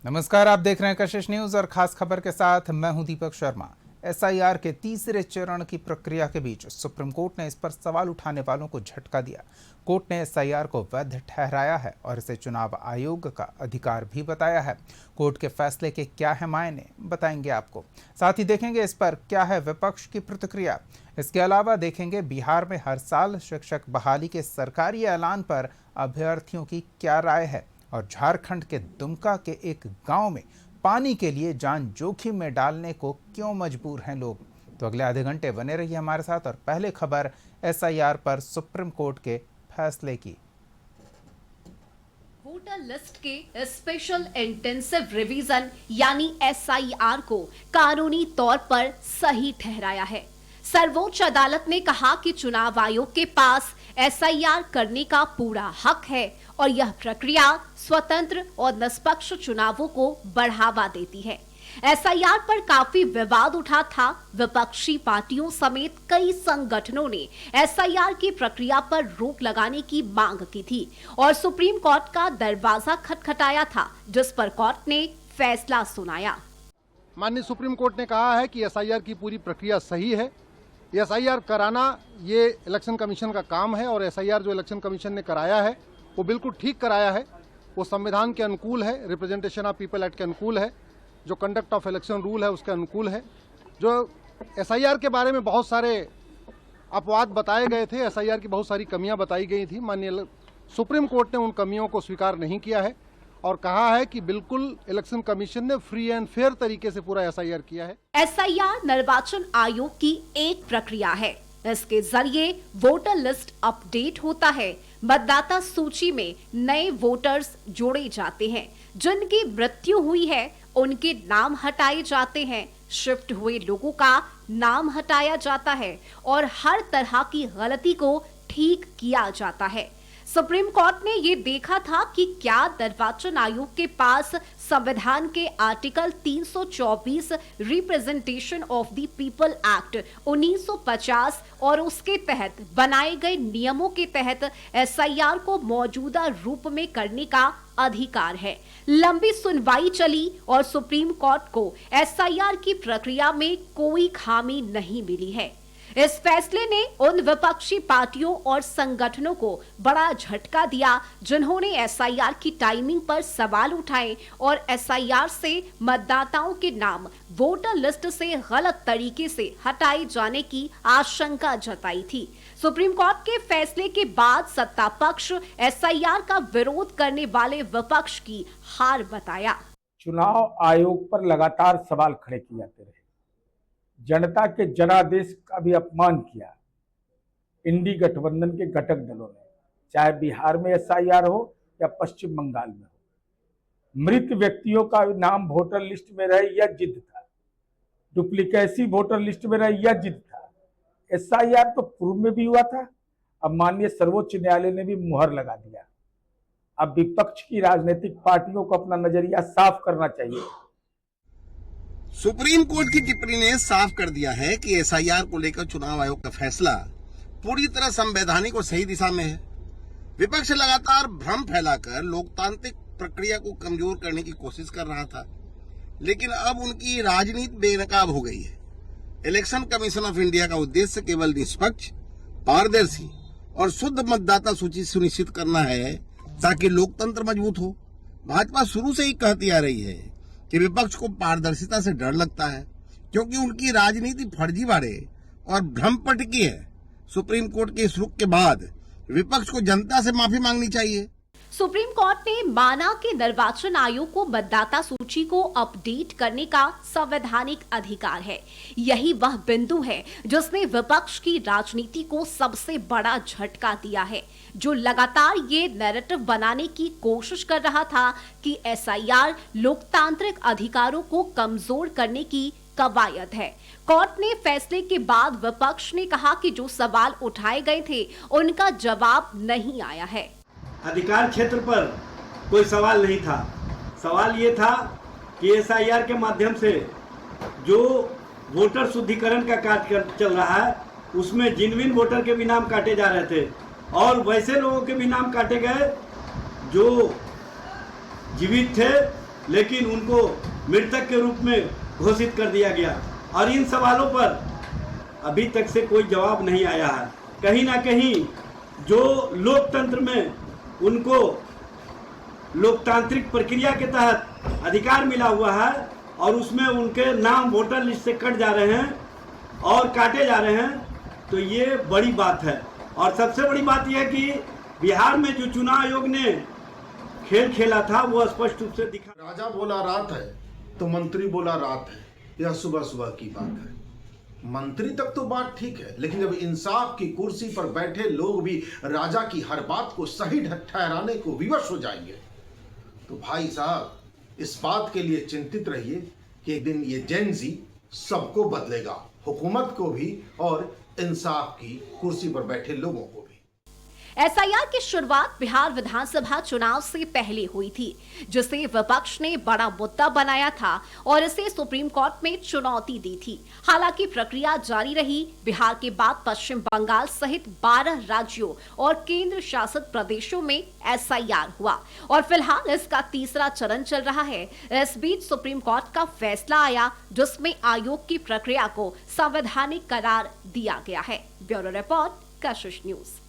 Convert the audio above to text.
नमस्कार, आप देख रहे हैं कशिश न्यूज और खास खबर के साथ मैं हूं दीपक शर्मा। एसआईआर के तीसरे चरण की प्रक्रिया के बीच सुप्रीम कोर्ट ने इस पर सवाल उठाने वालों को झटका दिया। कोर्ट ने एसआईआर को वैध ठहराया है और इसे चुनाव आयोग का अधिकार भी बताया है। कोर्ट के फैसले के क्या है मायने, बताएंगे आपको। साथ ही देखेंगे इस पर क्या है विपक्ष की प्रतिक्रिया। इसके अलावा देखेंगे बिहार में हर साल शिक्षक बहाली के सरकारी ऐलान पर अभ्यर्थियों की क्या राय है और झारखंड के दुमका के एक गांव में पानी के लिए जान जोखिम में डालने को क्यों मजबूर हैं लोग। तो अगले आधे घंटे बने रहिए हमारे साथ। और पहले खबर एसआईआर पर सुप्रीम कोर्ट के फैसले की। वोटर लिस्ट के स्पेशल इंटेंसिव रिवीजन यानी एसआईआर को कानूनी तौर पर सही ठहराया है। सर्वोच्च अदालत ने कहा कि चुनाव आयोग के पास एसआईआर करने का पूरा हक है और यह प्रक्रिया स्वतंत्र और निष्पक्ष चुनावों को बढ़ावा देती है। एसआईआर पर काफी विवाद उठा था। विपक्षी पार्टियों समेत कई संगठनों ने एसआईआर की प्रक्रिया पर रोक लगाने की मांग की थी और सुप्रीम कोर्ट का दरवाजा खटखटाया था, जिस पर कोर्ट ने फैसला सुनाया। माननीय सुप्रीम कोर्ट ने कहा है कि एसआईआर की पूरी प्रक्रिया सही है। एसआईआर कराना ये इलेक्शन कमीशन का काम है और एसआईआर जो इलेक्शन कमीशन ने कराया है वो बिल्कुल ठीक कराया है। वो संविधान के अनुकूल है, रिप्रेजेंटेशन ऑफ पीपल एक्ट के अनुकूल है, जो कंडक्ट ऑफ इलेक्शन रूल है उसके अनुकूल है। जो एसआईआर के बारे में बहुत सारे अपवाद बताए गए थे, एसआईआर की बहुत सारी कमियां बताई गई थी, माननीय सुप्रीम कोर्ट ने उन कमियों को स्वीकार नहीं किया है और कहा है कि बिल्कुल इलेक्शन कमीशन ने फ्री एंड फेयर तरीके से पूरा एसआईआर किया है। एसआईआर निर्वाचन आयोग की एक प्रक्रिया है। इसके जरिए वोटर लिस्ट अपडेट होता है। मतदाता सूची में नए वोटर्स जोड़े जाते हैं। जिनकी मृत्यु हुई है उनके नाम हटाए जाते हैं। शिफ्ट हुए लोगों का नाम हटाया जाता है और हर तरह की गलती को ठीक किया जाता है। सुप्रीम कोर्ट ने ये देखा था कि क्या निर्वाचन आयोग के पास संविधान के article 324 representation of the people act 1950 और उसके तहत बनाए गए नियमों के तहत एसआईआर को मौजूदा रूप में करने का अधिकार है। लंबी सुनवाई चली और सुप्रीम कोर्ट को एसआईआर की प्रक्रिया में कोई खामी नहीं मिली है। इस फैसले ने उन विपक्षी पार्टियों और संगठनों को बड़ा झटका दिया जिन्होंने एसआईआर की टाइमिंग पर सवाल उठाए और एसआईआर से मतदाताओं के नाम वोटर लिस्ट से गलत तरीके से हटाए जाने की आशंका जताई थी। सुप्रीम कोर्ट के फैसले के बाद सत्ता पक्ष एसआईआर का विरोध करने वाले विपक्ष की हार बताया। चुनाव आयोग पर लगातार सवाल खड़े किए जाते रहे। जनता के जनादेश का भी अपमान किया इंडी गठबंधन के घटक दलों ने, चाहे बिहार में एसआईआर हो या पश्चिम बंगाल में हो। मृत व्यक्तियों का नाम वोटर लिस्ट में रहे यह जिद था, डुप्लीकेसी वोटर लिस्ट में रहे यह जिद था। एसआईआर तो पूर्व में भी हुआ था, अब माननीय सर्वोच्च न्यायालय ने भी मुहर लगा दिया। अब विपक्ष की राजनीतिक पार्टियों को अपना नजरिया साफ करना चाहिए। सुप्रीम कोर्ट की टिप्पणी ने साफ कर दिया है कि एसआईआर को लेकर चुनाव आयोग का फैसला पूरी तरह संवैधानिक और सही दिशा में है। विपक्ष लगातार भ्रम फैलाकर लोकतांत्रिक प्रक्रिया को कमजोर करने की कोशिश कर रहा था, लेकिन अब उनकी राजनीति बेनकाब हो गई है। इलेक्शन कमीशन ऑफ इंडिया का उद्देश्य केवल निष्पक्ष, पारदर्शी और शुद्ध मतदाता सूची सुनिश्चित करना है ताकि लोकतंत्र मजबूत हो। भाजपा शुरू से ही कहती आ रही है कि विपक्ष को पारदर्शिता से डर लगता है क्योंकि उनकी राजनीति फर्जीवाड़े और भ्रम पर टिकी है। सुप्रीम कोर्ट के इस रुख के बाद विपक्ष को जनता से माफी मांगनी चाहिए। सुप्रीम कोर्ट ने माना कि निर्वाचन आयोग को मतदाता सूची को अपडेट करने का संवैधानिक अधिकार है। यही वह बिंदु है जिसने विपक्ष की राजनीति को सबसे बड़ा झटका दिया है, जो लगातार ये नैरेटिव बनाने की कोशिश कर रहा था कि एसआईआर लोकतांत्रिक अधिकारों को कमजोर करने की कवायद है। कोर्ट ने फैसले के बाद विपक्ष ने कहा कि जो सवाल उठाए गए थे उनका जवाब नहीं आया है। अधिकार क्षेत्र पर कोई सवाल नहीं था। सवाल ये था कि एसआईआर के माध्यम से जो वोटर शुद्धिकरण का कार्य चल रहा है उसमें जिनविन वोटर के भी नाम काटे जा रहे थे और वैसे लोगों के भी नाम काटे गए जो जीवित थे लेकिन उनको मृतक के रूप में घोषित कर दिया गया। और इन सवालों पर अभी तक से कोई जवाब नहीं आया है। कहीं ना कहीं जो लोकतंत्र में उनको लोकतांत्रिक प्रक्रिया के तहत अधिकार मिला हुआ है और उसमें उनके नाम वोटर लिस्ट से कट जा रहे हैं और काटे जा रहे हैं, तो ये बड़ी बात है। और सबसे बड़ी बात यह है कि बिहार में जो चुनाव आयोग ने खेल खेला था वो स्पष्ट रूप से दिखा। राजा बोला रात है तो मंत्री बोला रात है, यह सुबह सुबह की बात है। मंत्री तक तो बात ठीक है, लेकिन जब इंसाफ की कुर्सी पर बैठे लोग भी राजा की हर बात को सही ठहराने को विवश हो जाएंगे, तो भाई साहब इस बात के लिए चिंतित रहिए कि एक दिन ये जेन ज़ी सबको बदलेगा, हुकूमत को भी और इंसाफ की कुर्सी पर बैठे लोगों को भी। एसआईआर की शुरुआत बिहार विधानसभा चुनाव से पहले हुई थी, जिसे विपक्ष ने बड़ा मुद्दा बनाया था और इसे सुप्रीम कोर्ट में चुनौती दी थी। हालांकि प्रक्रिया जारी रही। बिहार के बाद पश्चिम बंगाल सहित 12 राज्यों और केंद्र शासित प्रदेशों में एसआईआर हुआ और फिलहाल इसका तीसरा चरण चल रहा है। इस बीच सुप्रीम कोर्ट का फैसला आया, जिसमें आयोग की प्रक्रिया को संवैधानिक करार दिया गया है। ब्यूरो रिपोर्ट, कशिश न्यूज।